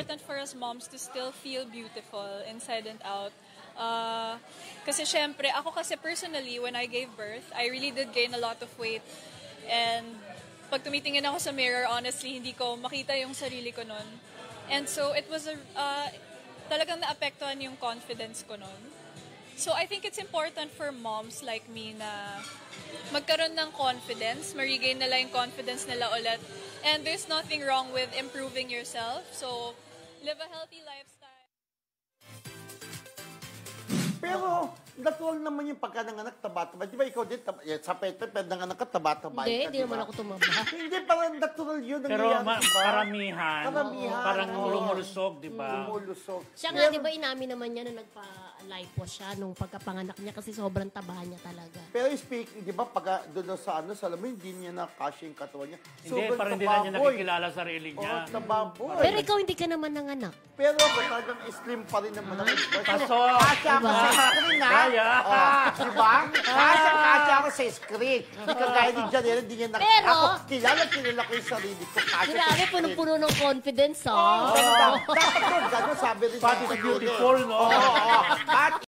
important for us moms to still feel beautiful inside and out. Kasi syempre, ako kasi personally, when I gave birth, I really did gain a lot of weight. And pag tumitingin ako sa mirror, honestly, hindi ko makita yung sarili ko nun. And so it was talagang naapektuhan yung confidence ko nun. So I think it's important for moms like me na magkaroon ng confidence, ma-regain nila yung confidence nila ulit. And there's nothing wrong with improving yourself. So live a healthy lifestyle. Pero, natural naman yung pagka-nanganak, taba-taba. Di ba ikaw din, sa Pepe, nanganak ka, taba-taba. Hindi naman ako tumaba. Hindi, parang natural yun. Pero karamihan, parang lumulusog, di ba? Lumulusog. Siya nga, di ba, inamin naman niya na nagpa-lipo siya nung pagkapanganak niya kasi sobrang taba niya talaga. Pero speaking, di ba, pag doon sa salamin, hindi niya nakasya yung katawan niya. Hindi, parang hindi na niya nakikilala sarili niya. Tababoy. Pero ikaw hindi ka naman nanganak. Pero ako talagang slim pa rin naman ako. Kaso, screen, ha? Diba? Kasya ako sa screen. Hindi kagaya ni Janelle, hindi niya Pero, ako kilala ko yung sarili ko. Grabe, punong-puno ng confidence, ha? Dapat ko, gano'n sabi rin. Pati beautiful, no? Oo.